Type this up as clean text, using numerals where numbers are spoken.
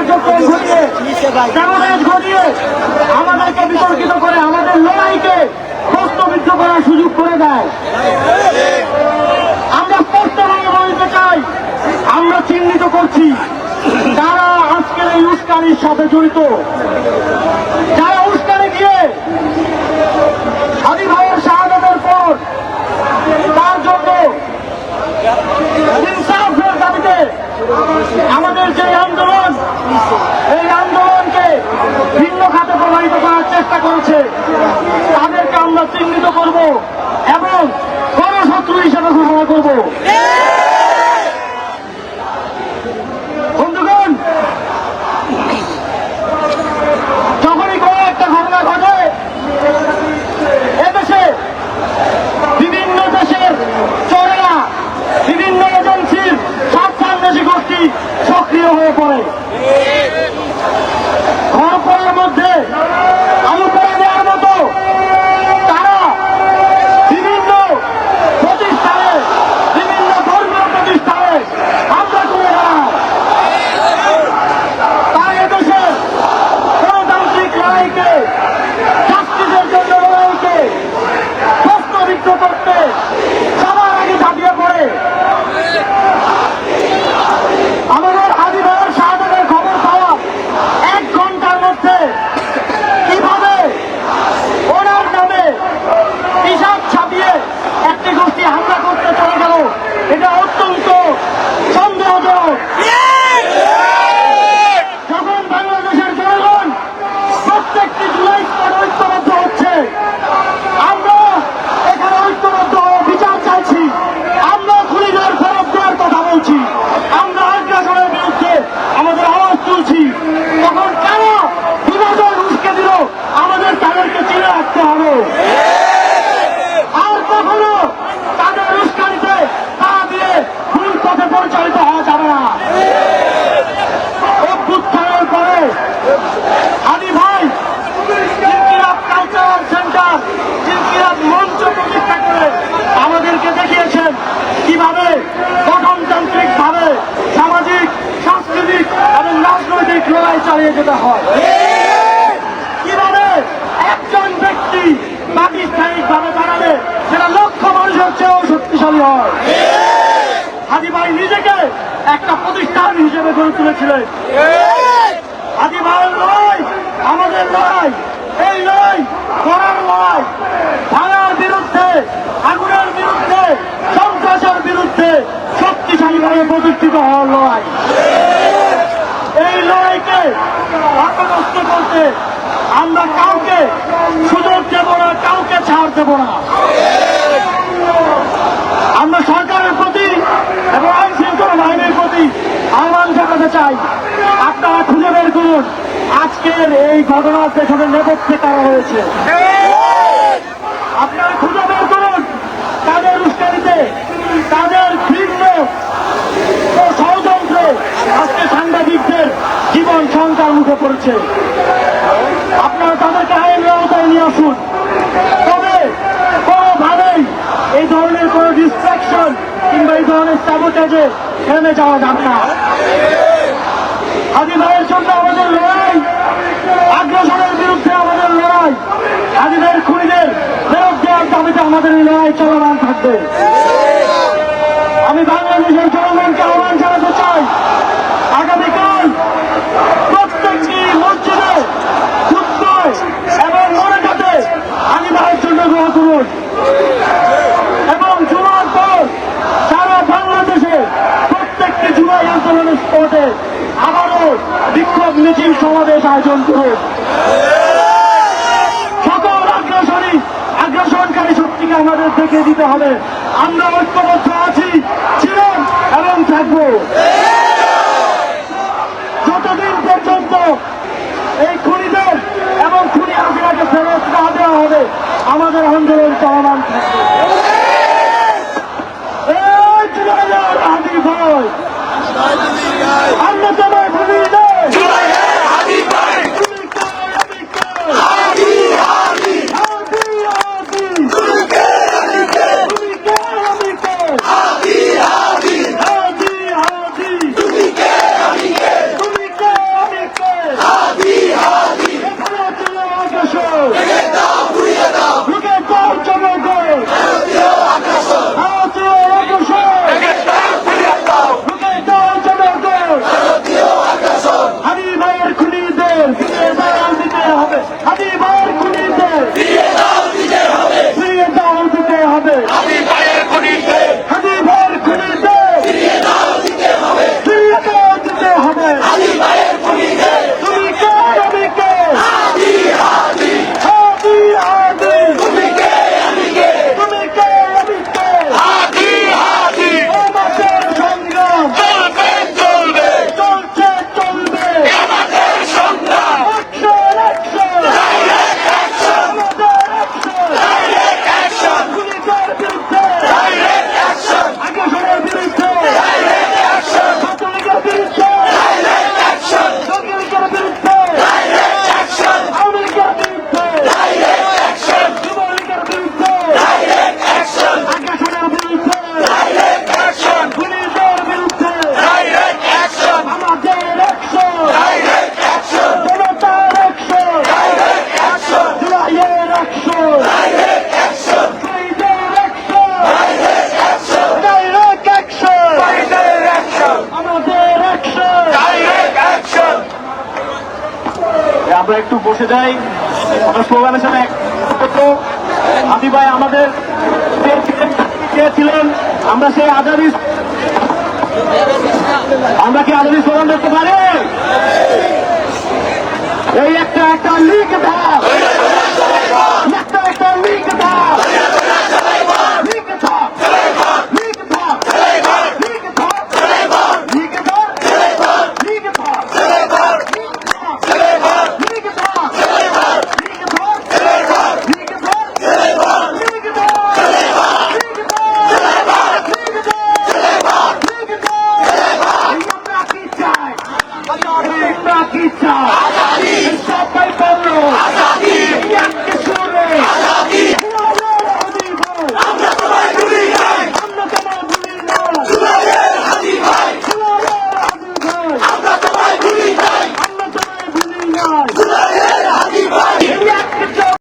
কার্যক্রম ঘটিয়ে ডেমোনেজ ঘটিয়ে আমাদেরকে বিতর্কিত করে আমাদের লড়াইকে প্রশ্নবিদ্ধ করার সুযোগ করে দেয়। আমরা স্পষ্টভাবে বলতে চাই, আমরা চিহ্নিত করছি যারা আজকের এই উস্কানির সাথে জড়িত, যারা উস্কানি দিয়ে হাদি ভাইয়ের শাহাদাতের পর তার জন্য ইনসাফের দাবিতে আমাদের যে আন্দোলন, এই আন্দোলনকে ভিন্ন খাতে প্রবাহিত করার চেষ্টা করেছে, তাদেরকে আমরা চিহ্নিত করব এবং গণশত্রু হিসেবে ঘোষণা করব। বন্ধুগণ, যখনই কোনো একটা ঘটনা ঘটে এদেশে বিভিন্ন দেশের চোরেরা, বিভিন্ন এজেন্সির স্বার্থান্বেষী গোষ্ঠী সক্রিয় হয়ে পড়ে। ঘর পড়ার মধ্যে আলু করে দেওয়ার মতো তারা বিভিন্ন প্রতিষ্ঠানে, বিভিন্ন ধর্মীয় প্রতিষ্ঠানে হামলা করে বেড়ায়। তাই এদেশে গণতান্ত্রিক লড়াইকে, জাস্টিসের জন্য লড়াইকে প্রশ্নবিদ্ধ করতে সবার আগে ঝাঁপিয়ে পড়ে। আমাদের হাদি ভাইয়ের শাহাদাতের খবর পাওয়া 1 ঘন্টার মধ্যে কিভাবে ওনার নামে হিসাব ছাপিয়ে একটি গোষ্ঠী হামলা করতে চলে গেল, এটা অত্যন্ত সন্দেহজনক। যখন বাংলাদেশের জনগণ প্রত্যেকটি জুলাই ঐক্যবদ্ধ হচ্ছে, আমরা এখানে ঐক্যবদ্ধ বিচার চাইছি, আমরা খুনিদের ফেরত দেওয়ার কথা বলছি, আমরা আগ্রাসনের বিরুদ্ধে আমাদের আওয়াজ তুলছি, তখন কেন বিভাজন উস্কে দিল আমাদের তাদেরকে চিনে রাখতে হবে। আর কখনো তাদের উস্কানিতে তা দিয়ে ভুল পথে পরিচালিত হওয়া যাবে না। অভ্যুত্থানের পরে হাদি ভাই ইনকিলাব কালচারাল সেন্টার, ইনকিলাব মঞ্চ প্রতিষ্ঠা করে আমাদেরকে দেখিয়েছেন কিভাবে গঠনতান্ত্রিক ভাবে সামাজিক, সাংস্কৃতিক এবং রাজনৈতিক লড়াই চালিয়ে যেতে হয়। কিভাবে একজন ব্যক্তি প্রাতিষ্ঠানিক ভাবে দাঁড়ালে সেটা লক্ষ মানুষের চেয়েও শক্তিশালী হয়। হাদি ভাই নিজেকে একটা প্রতিষ্ঠান হিসেবে গড়ে তুলেছিলেন। হাদি ভাইয়ের লড়াই আমাদের লড়াই, এই লড়াই করার লড়াই, ভাঙার বিরুদ্ধে, আগুনের বিরুদ্ধে, সন্ত্রাসের বিরুদ্ধে শক্তিশালীভাবে প্রতিষ্ঠিত হওয়ার লড়াই। এই লড়াইকে বাধাগ্রস্ত করতে আমরা কাউকে সুযোগ দেব না, কাউকে ছাড় দেব না। আমরা সরকারের প্রতি এবং আইন শৃঙ্খলা বাহিনীর প্রতি আহ্বান জানাতে চাই, আপনারা খুঁজে বের করুন আজকের এই ঘটনার পেছনে নেপথ্যে কারা হয়েছে। আপনারা খুঁজে বের করুন তাদের উস্কানিতে, তাদের ভিন্ন ষড়যন্ত্রে আজকে সাংবাদিকদের জীবন শঙ্কার মুখে পড়েছে। আপনারা তাদেরকে আইনের আওতায় নিয়ে আসুন। তবে কোনোভাবেই এই ধরনের কোন ডিস্ট্রাকশন কিংবা এই ধরনের সাবোটেজে থেমে যাওয়া যাবে না। হাদি ভাইয়ের জন্য আমাদের লড়াই, আগ্রাসনের বিরুদ্ধে আমাদের লড়াই, হাদি ভাইয়ের খুনিদের ফেরত দেওয়ার দাবিতে আমাদের এই লড়াই চলমান থাকবে। আমি বাংলাদেশের জনগণকে আহ্বান জানাতে চাই, আগামীকাল প্রত্যেকটি মসজিদে, খুতবায় এবং মোনাজাতে হাদি ভাইয়ের জন্য দোয়া করুন এবং জুমার পর সারা বাংলাদেশে প্রত্যেকটি জুলাই আন্দোলনের স্পটে আবারও বিক্ষোভ মিছিল সমাবেশ আয়োজন করুন। সকল আগ্রাসনকারী শক্তিকে আমাদের দেখিয়ে দিতে হবে আমরা ঐক্যবদ্ধ আছি, ছিলাম এবং থাকব। যতদিন পর্যন্ত এই খুনিদের এবং খুনি হাসিনাকে ফেরত না দেওয়া হবে আমাদের আন্দোলন চলমান থাকবে। হাদি ভাই আমরা সবাই ভুলি আমরা একটু বসে যাই, আমরা স্লোগানের সাথে হাদি ভাই আমাদের চেয়েছিলেন আমরা সেই আজাদি, আমরা কি আজাদি স্লোগান দেখতে পারি? এই একটা লিগ দাও, একটা লিগ দাও, লিগ দাও, লিগ দাও, লিগ দাও, লিগ দাও, লিগ দাও, কি চাই?